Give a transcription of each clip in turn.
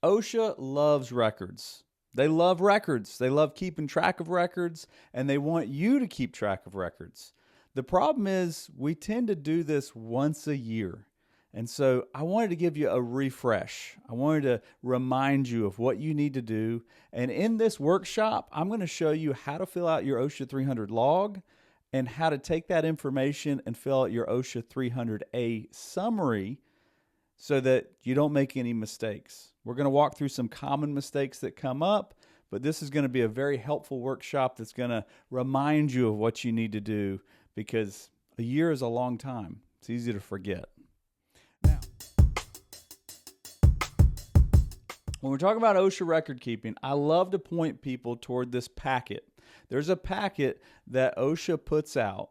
OSHA loves records. They love records. They love keeping track of records, and they want you to keep track of records. The problem is we tend to do this once a year. And so I wanted to give you a refresh. I wanted to remind you of what you need to do. And in this workshop, I'm going to show you how to fill out your OSHA 300 log and how to take that information and fill out your OSHA 300A summary so that you don't make any mistakes. We're going to walk through some common mistakes that come up, but this is going to be a very helpful workshop that's going to remind you of what you need to do, because a year is a long time. It's easy to forget. Now, when we're talking about OSHA record keeping, I love to point people toward this packet. There's a packet that OSHA puts out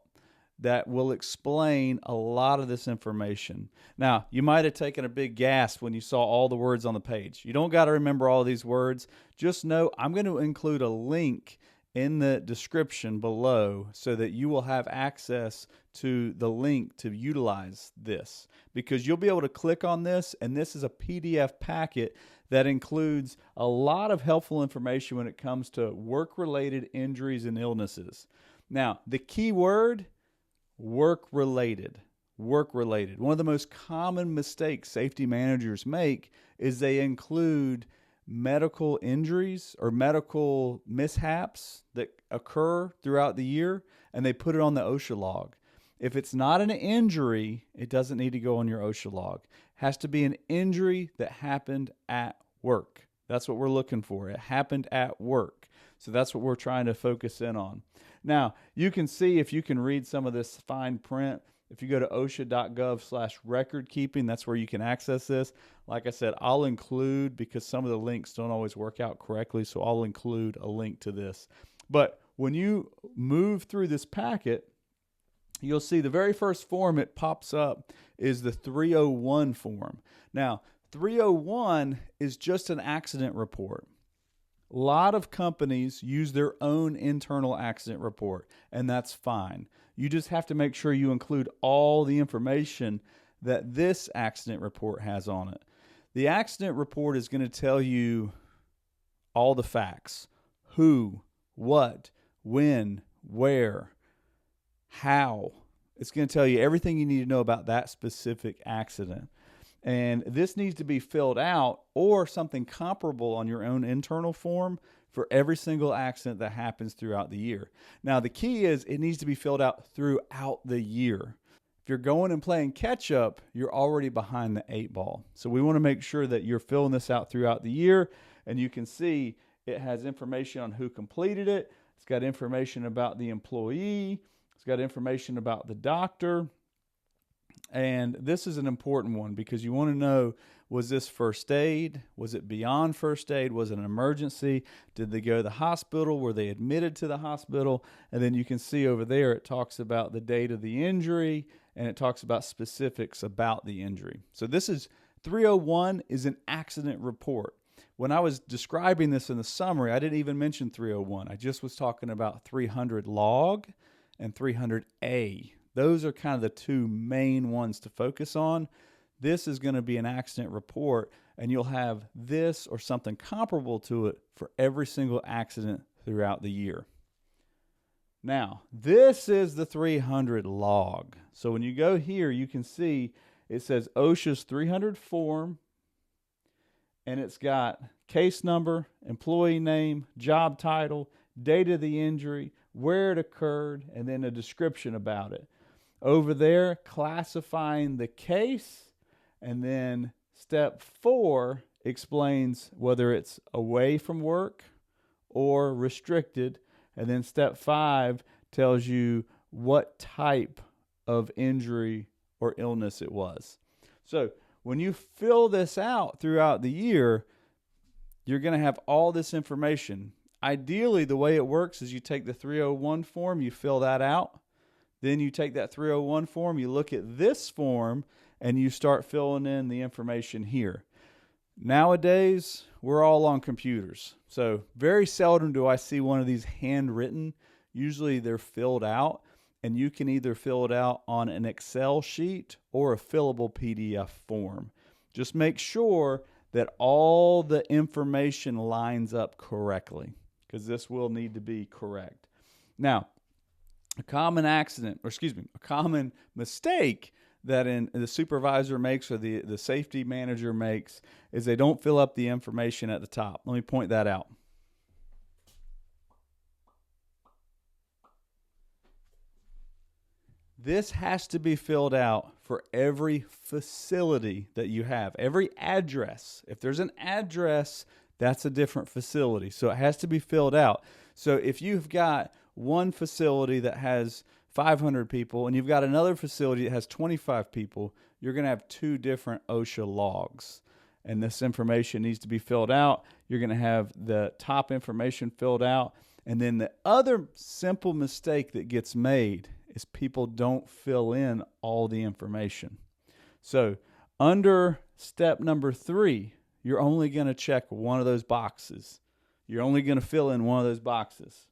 that will explain a lot of this information. Now, you might have taken a big gasp when you saw all the words on the page. You don't got to remember all these words. Just know I'm going to include a link in the description below so that you will have access to the link to utilize this, because you'll be able to click on this, and this is a PDF packet that includes a lot of helpful information when it comes to work-related injuries and illnesses. Now, the key word, work-related. Work-related. One of the most common mistakes safety managers make is they include medical injuries or medical mishaps that occur throughout the year, and they put it on the OSHA log. If it's not an injury, it doesn't need to go on your OSHA log. It has to be an injury that happened at work. That's what we're looking for. It happened at work. So that's what we're trying to focus in on. Now, you can see, if you can read some of this fine print, if you go to osha.gov/recordkeeping, that's where you can access this. Like I said, I'll include, because some of the links don't always work out correctly, so I'll include a link to this. But when you move through this packet, you'll see the very first form it pops up is the 301 form. Now, 301 is just an accident report. A lot of companies use their own internal accident report, and that's fine. You just have to make sure you include all the information that this accident report has on it. The accident report is going to tell you all the facts: who, what, when, where, how. It's going to tell you everything you need to know about that specific accident. And this needs to be filled out or something comparable on your own internal form for every single accident that happens throughout the year. Now, the key is it needs to be filled out throughout the year. If you're going and playing catch up, you're already behind the 8 ball. So we want to make sure that you're filling this out throughout the year. And you can see it has information on who completed it. It's got information about the employee. It's got information about the doctor. And this is an important one, because you want to know, was this first aid? Was it beyond first aid? Was it an emergency? Did they go to the hospital? Were they admitted to the hospital? And then you can see over there it talks about the date of the injury, and it talks about specifics about the injury. So this is 301 is an accident report. When I was describing this in the summary, I didn't even mention 301. I just was talking about 300 log and 300A. Those are kind of the two main ones to focus on. This is going to be an accident report, and you'll have this or something comparable to it for every single accident throughout the year. Now, this is the 300 log. So when you go here, you can see it says OSHA's 300 form, and it's got case number, employee name, job title, date of the injury, where it occurred, and then a description about it. Over there, classifying the case, and then step 4 explains whether it's away from work or restricted, and then step 5 tells you what type of injury or illness it was. So when you fill this out throughout the year, you're going to have all this information. Ideally, the way it works is you take the 301 form, you fill that out. Then you take that 301 form, you look at this form, and you start filling in the information here. Nowadays, we're all on computers. So very seldom do I see one of these handwritten. Usually they're filled out, and you can either fill it out on an Excel sheet or a fillable PDF form. Just make sure that all the information lines up correctly, because this will need to be correct. Now, a common mistake that the supervisor makes or the safety manager makes is they don't fill up the information at the top. Let me point that out. This has to be filled out for every facility that you have, every address. If there's an address, that's a different facility. So it has to be filled out. So if you've got one facility that has 500 people and you've got another facility that has 25 people, you're going to have two different OSHA logs. And this information needs to be filled out. You're going to have the top information filled out. And then the other simple mistake that gets made is people don't fill in all the information. So under step number 3, you're only going to check one of those boxes. You're only going to fill in one of those boxes,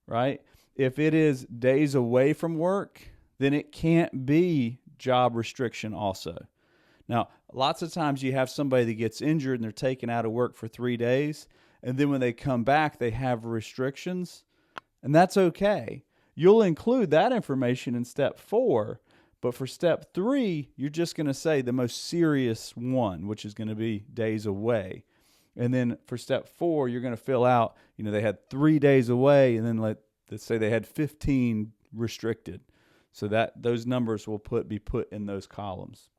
right? If it is days away from work, then it can't be job restriction also. Now, lots of times you have somebody that gets injured and they're taken out of work for 3 days, and then when they come back, they have restrictions, and that's okay. You'll include that information in step 4, but for step 3, you're just going to say the most serious one, which is going to be days away. And then for step 4, you're going to fill out, they had 3 days away, and then let's say they had 15 restricted. So that those numbers will be put in those columns.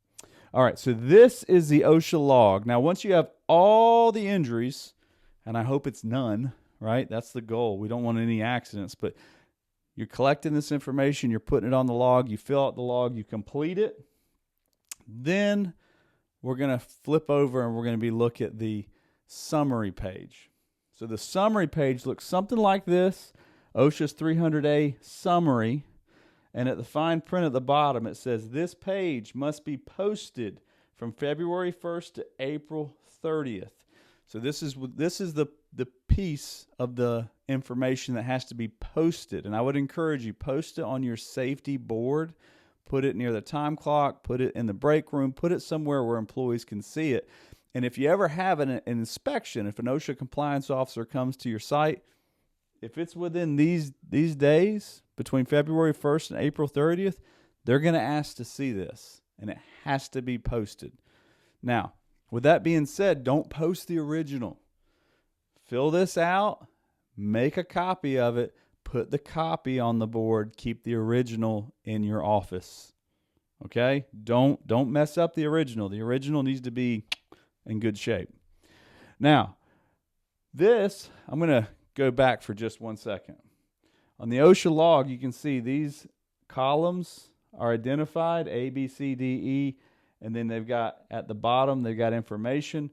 All right, so this is the OSHA log. Now, once you have all the injuries, and I hope it's none, right? That's the goal. We don't want any accidents, but you're collecting this information, you're putting it on the log, you fill out the log, you complete it. Then we're going to flip over and we're going to look at the summary page. So the summary page looks something like this, OSHA's 300A summary. And at the fine print at the bottom, it says this page must be posted from February 1st to April 30th. So this is the piece of the information that has to be posted. And I would encourage you, post it on your safety board, put it near the time clock, put it in the break room, put it somewhere where employees can see it. And if you ever have an inspection, if an OSHA compliance officer comes to your site, if it's within these days, between February 1st and April 30th, they're going to ask to see this, and it has to be posted. Now, with that being said, don't post the original. Fill this out, make a copy of it, put the copy on the board, keep the original in your office. Okay? Don't mess up the original. The original needs to be in good shape. Now, I'm going to go back for just 1 second. On the OSHA log, you can see these columns are identified, A, B, C, D, E, and then they've got, at the bottom, they've got information.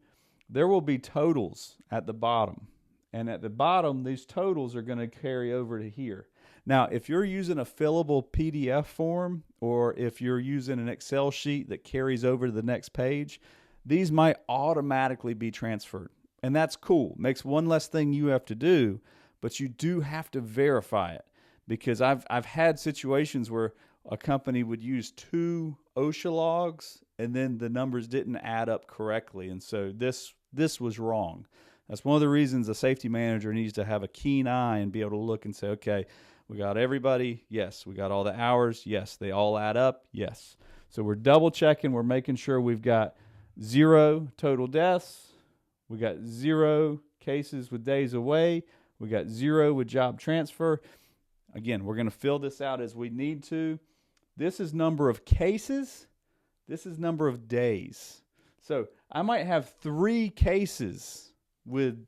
There will be totals at the bottom. And at the bottom, these totals are going to carry over to here. Now, if you're using a fillable PDF form, or if you're using an Excel sheet that carries over to the next page, these might automatically be transferred. And that's cool. Makes one less thing you have to do, but you do have to verify it, because I've had situations where a company would use 2 OSHA logs and then the numbers didn't add up correctly, and so this was wrong. That's one of the reasons a safety manager needs to have a keen eye and be able to look and say, okay, we got everybody, yes. We got all the hours, yes. They all add up, yes. So we're double checking, we're making sure we've got 0 total deaths, we got 0 cases with days away, we got 0 with job transfer. Again, we're going to fill this out as we need to. This is number of cases. This is number of days. So I might have 3 cases with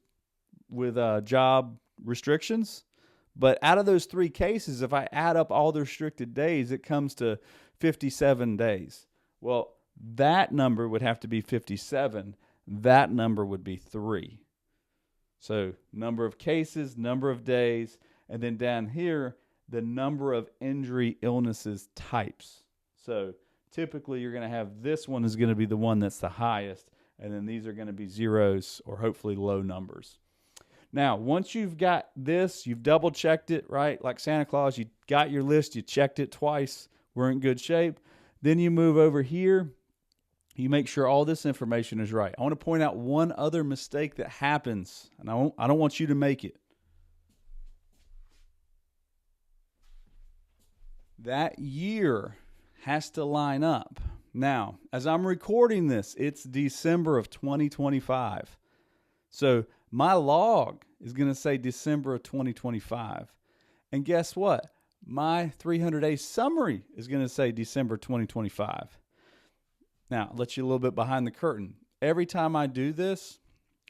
job restrictions, but out of those 3 cases, if I add up all the restricted days, it comes to 57 days. Well, that number would have to be 57. That number would be 3. So number of cases, number of days, and then down here, the number of injury illnesses types. So typically you're going to have this one is going to be the one that's the highest, and then these are going to be zeros or hopefully low numbers. Now, once you've got this, you've double checked it, right? Like Santa Claus, you got your list, you checked it twice, we're in good shape. Then you move over here, You make sure all this information is right. I want to point out one other mistake that happens, and I don't want you to make it. That year has to line up. Now, as I'm recording this, it's December of 2025. So my log is going to say December of 2025. And guess what? My 300-day summary is going to say December 2025. Now, I'll let you a little bit behind the curtain. Every time I do this,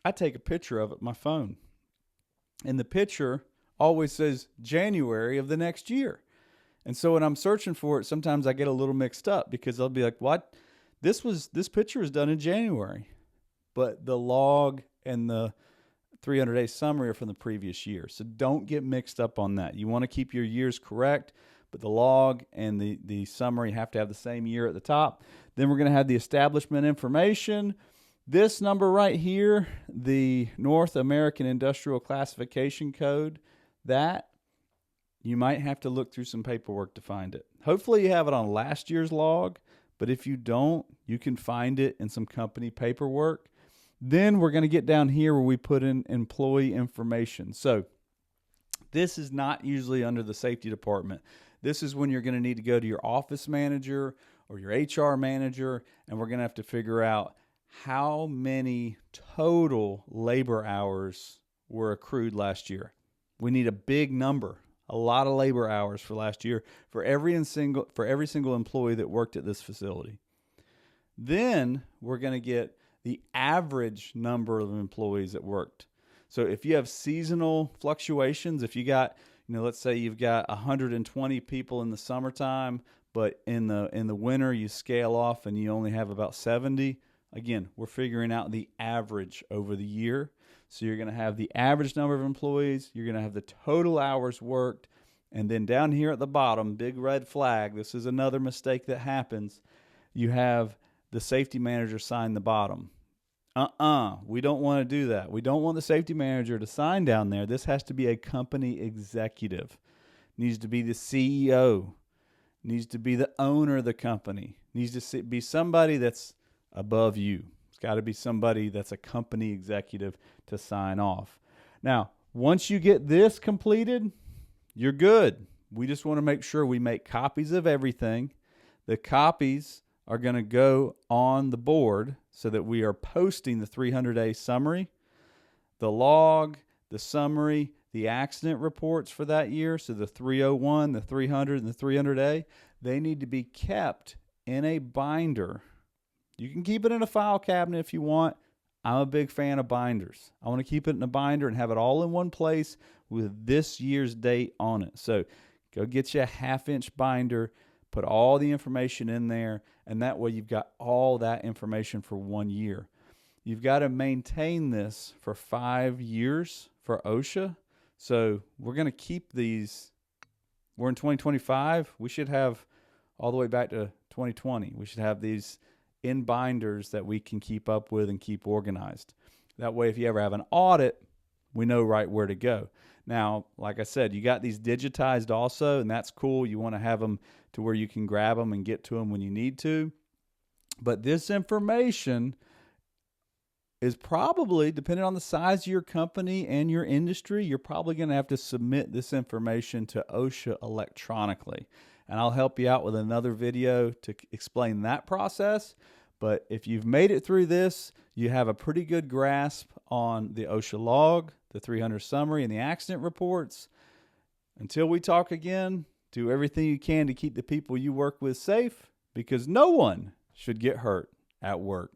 I take a picture of it with my phone. And the picture always says January of the next year. And so when I'm searching for it, sometimes I get a little mixed up because I'll be like, what? This picture was done in January. But the log and the 300-day summary are from the previous year. So don't get mixed up on that. You want to keep your years correct, but the log and the summary have to have the same year at the top. Then we're going to have the establishment information. This number right here, the North American Industrial Classification Code, that you might have to look through some paperwork to find it. Hopefully you have it on last year's log, but if you don't, you can find it in some company paperwork. Then we're going to get down here where we put in employee information. So this is not usually under the safety department. This is when you're going to need to go to your office manager or your HR manager, and we're going to have to figure out how many total labor hours were accrued last year. We need a big number, a lot of labor hours for last year for every single employee that worked at this facility. Then we're going to get the average number of employees that worked. So if you have seasonal fluctuations, if you got, let's say you've got 120 people in the summertime, but in the winter you scale off and you only have about 70. Again, we're figuring out the average over the year. So you're going to have the average number of employees, you're going to have the total hours worked, and then down here at the bottom, big red flag, this is another mistake that happens, you have the safety manager sign the bottom. We don't want to do that. We don't want the safety manager to sign down there. This has to be a company executive. Needs to be the CEO. Needs to be the owner of the company. Needs to be somebody that's above you. It's got to be somebody that's a company executive to sign off. Now, once you get this completed, you're good. We just want to make sure we make copies of everything. The copies are going to go on the board so that we are posting the 300-day summary, the log, the summary, the accident reports for that year. So the 301, the 300, and the 300A, they need to be kept in a binder. You can keep it in a file cabinet if you want. I'm a big fan of binders. I want to keep it in a binder and have it all in one place with this year's date on it. So go get you a 1/2-inch binder, put all the information in there, and that way you've got all that information for 1 year. You've got to maintain this for 5 years for OSHA. So we're going to keep these. We're in 2025. We should have all the way back to 2020. We should have these in binders that we can keep up with and keep organized. That way, if you ever have an audit, we know right where to go. Now, like I said, you got these digitized also, and that's cool. You want to have them to where you can grab them and get to them when you need to. But this information is probably, depending on the size of your company and your industry, you're probably going to have to submit this information to OSHA electronically. And I'll help you out with another video to explain that process. But if you've made it through this, you have a pretty good grasp on the OSHA log, the 300 summary, and the accident reports. Until we talk again, do everything you can to keep the people you work with safe, because no one should get hurt at work.